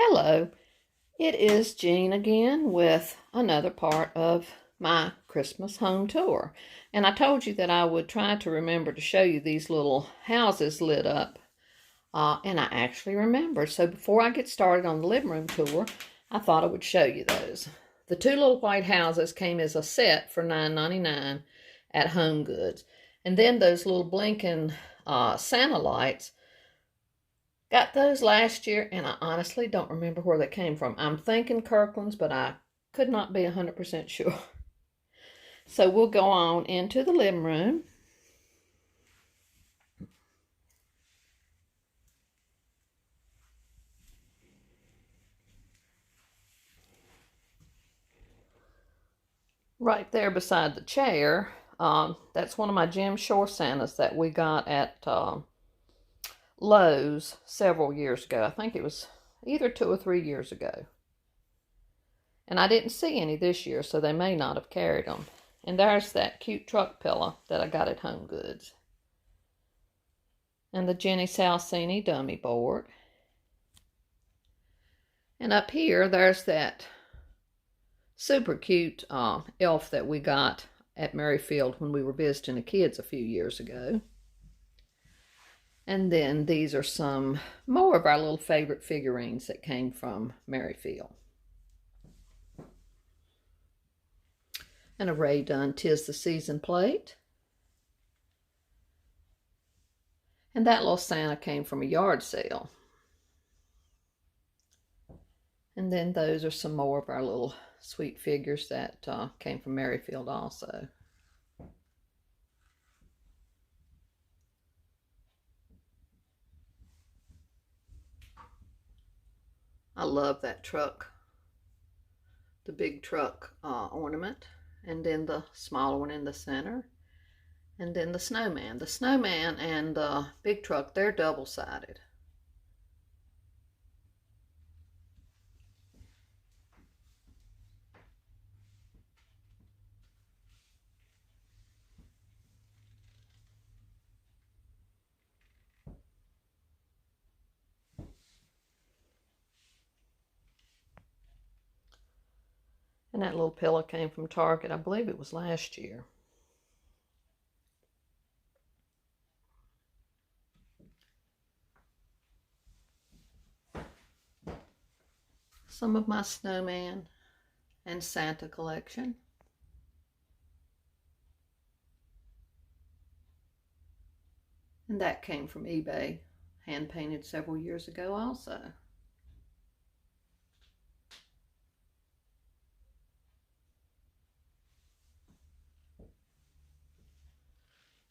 Hello, it is Jean again with another part of my Christmas home tour. And I told you that I would try to remember to show you these little houses lit up. And I actually remembered. So before I get started on the living room tour, I thought I would show you those. The two little white houses came as a set for $9.99 at Home Goods. And then those little blinking Santa lights, got those last year, and I honestly don't remember where they came from. I'm thinking Kirkland's, but I could not be 100% sure. So we'll go on into the living room. Right there beside the chair, that's one of my Jim Shore Santas that we got at Lowe's several years ago. I think it was either 2 or 3 years ago. And I didn't see any this year, so they may not have carried them. And there's that cute truck pillow that I got at Home Goods. And the Jenny Salcini dummy board. And up here, there's that super cute elf that we got at Merrifield when we were visiting the kids a few years ago. And then these are some more of our little favorite figurines that came from Merrifield. And a Ray Dunn 'Tis the Season plate. And that little Santa came from a yard sale. And then those are some more of our little sweet figures that came from Merrifield also. I love that truck, the big truck ornament, and then the smaller one in the center, and then the snowman. The snowman and the big truck, they're double-sided. And that little pillow came from Target. I believe it was last year. Some of my snowman and Santa collection. And that came from eBay, hand painted several years ago also.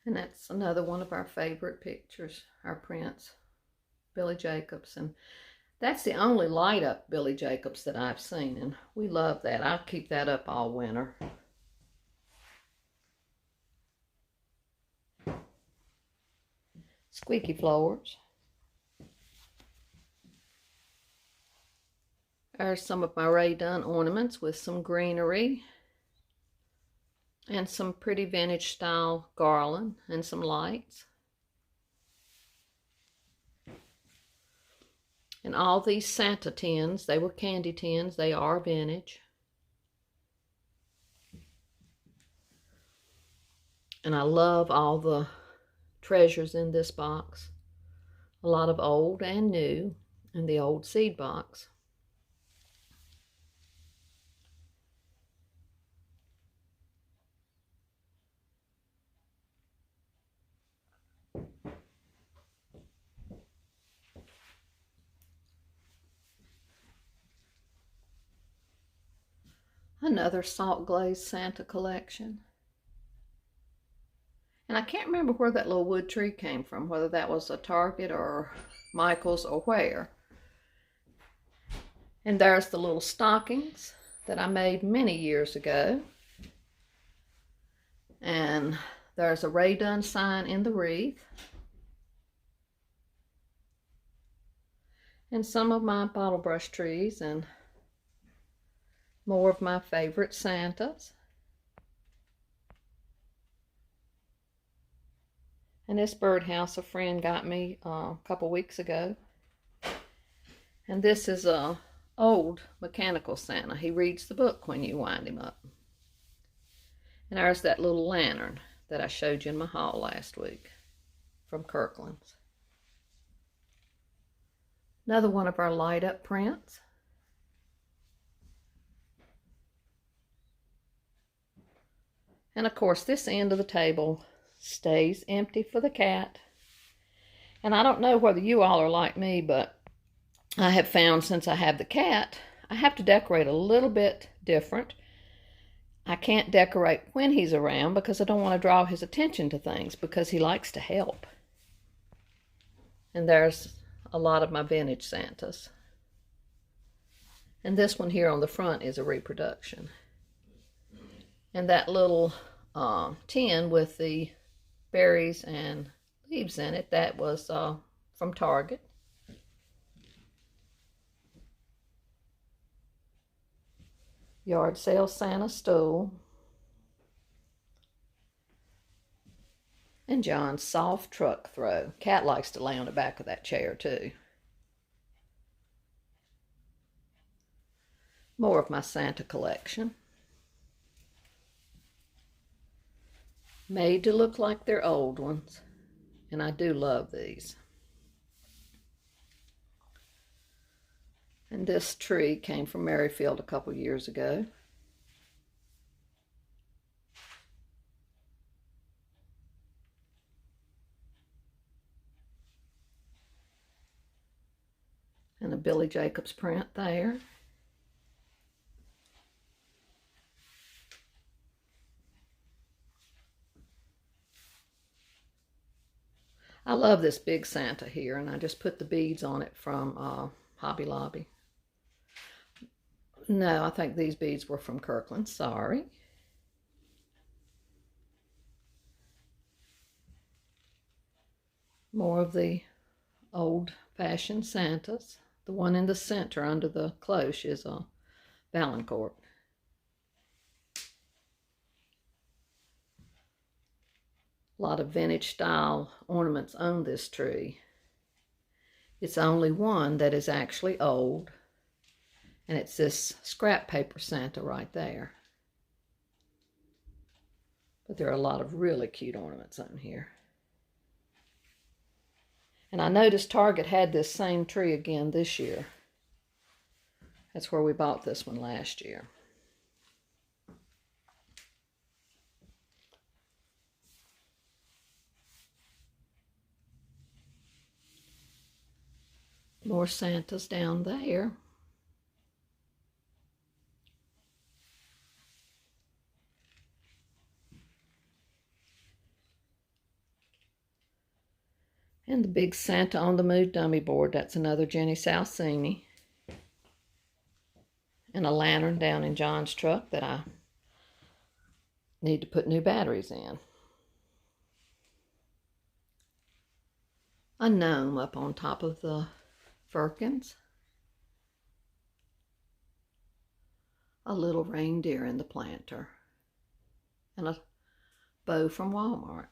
And that's another one of our favorite pictures, our prints, Billy Jacobs. And that's the only light up Billy Jacobs that I've seen, and we love that. I'll keep that up all winter. Squeaky floors. There's some of my Ray Dunn ornaments with some greenery and some pretty vintage style garland and some lights. And all these Santa tins, they were candy tins, they are vintage. And I love all the treasures in this box. A lot of old and new in the old seed box. Another salt glazed Santa collection. And I can't remember where that little wood tree came from, whether that was a Target or Michael's or where. And there's the little stockings that I made many years ago. And there's a Ray Dunn sign in the wreath. And some of my bottle brush trees and more of my favorite Santas. And this birdhouse a friend got me a couple weeks ago. And this is a old mechanical Santa. He reads the book when you wind him up. And there's that little lantern that I showed you in my haul last week from Kirkland's. Another one of our light up prints. And of course, this end of the table stays empty for the cat. And I don't know whether you all are like me, but I have found since I have the cat, I have to decorate a little bit different. I can't decorate when he's around because I don't want to draw his attention to things because he likes to help. And there's a lot of my vintage Santas. And this one here on the front is a reproduction. And that little tin with the berries and leaves in it, that was from Target. Yard sale Santa stool. And John's soft truck throw. Cat likes to lay on the back of that chair too. More of my Santa collection. Made to look like they're old ones. And I do love these. And this tree came from Merrifield a couple years ago. And a Billy Jacobs print there. I love this big Santa here, and I just put the beads on it from Hobby Lobby. No, I think these beads were from Kirkland, sorry. More of the old-fashioned Santas. The one in the center under the cloche is a Valancourt. A lot of vintage style ornaments on this tree. It's only one that is actually old, and it's this scrap paper Santa right there. But there are a lot of really cute ornaments on here. And I noticed Target had this same tree again this year. That's where we bought this one last year. More Santas down there. And the big Santa on the Move dummy board. That's another Jenny Salsini. And a lantern down in John's truck that I need to put new batteries in. A gnome up on top of the Firkins. A little reindeer in the planter. And a bow from Walmart.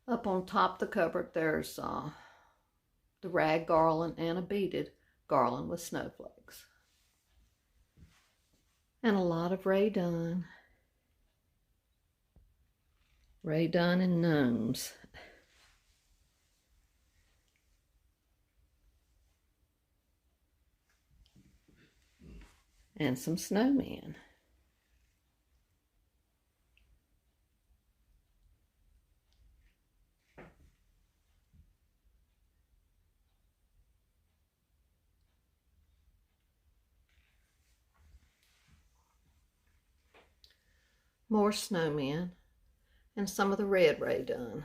Up on top of the cupboard, there's the rag garland and a beaded garland with snowflakes. And a lot of Ray Dunn. Ray Dunn and gnomes. And some snowmen. More snowmen, and some of the red Ray Dunn.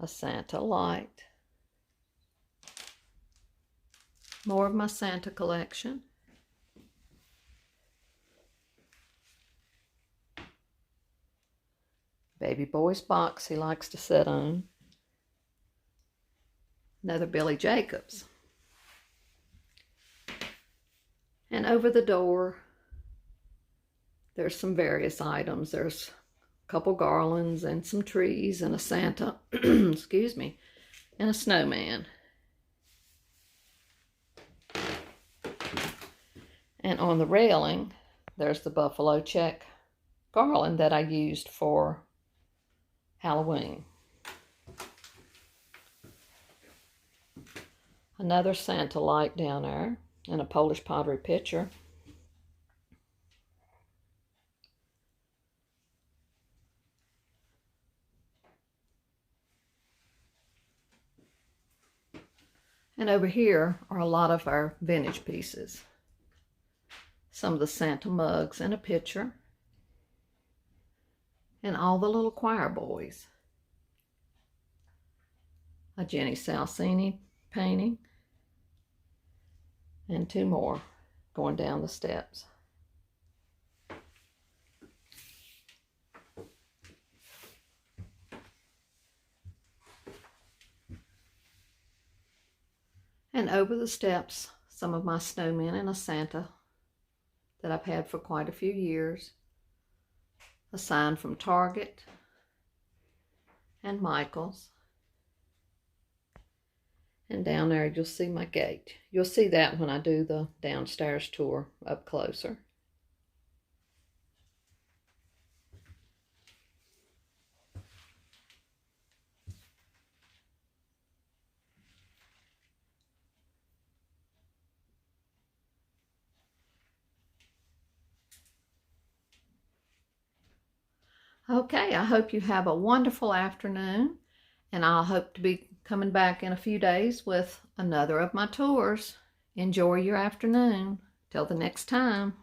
A Santa light. More of my Santa collection. Baby boy's box he likes to sit on. Another Billy Jacobs. And over the door, there's some various items. There's a couple garlands and some trees and a Santa, excuse me, and a snowman. And on the railing, there's the buffalo check garland that I used for Halloween. Another Santa light down there and a Polish pottery pitcher. And over here are a lot of our vintage pieces. Some of the Santa mugs and a pitcher. And all the little choir boys. A Jenny Salcini painting. And two more going down the steps. And over the steps, some of my snowmen and a Santa that I've had for quite a few years. A sign from Target and Michael's. And down there you'll see my gate. You'll see that when I do the downstairs tour up closer. Okay, I hope you have a wonderful afternoon, and I'll hope to be coming back in a few days with another of my tours. Enjoy your afternoon. Till the next time.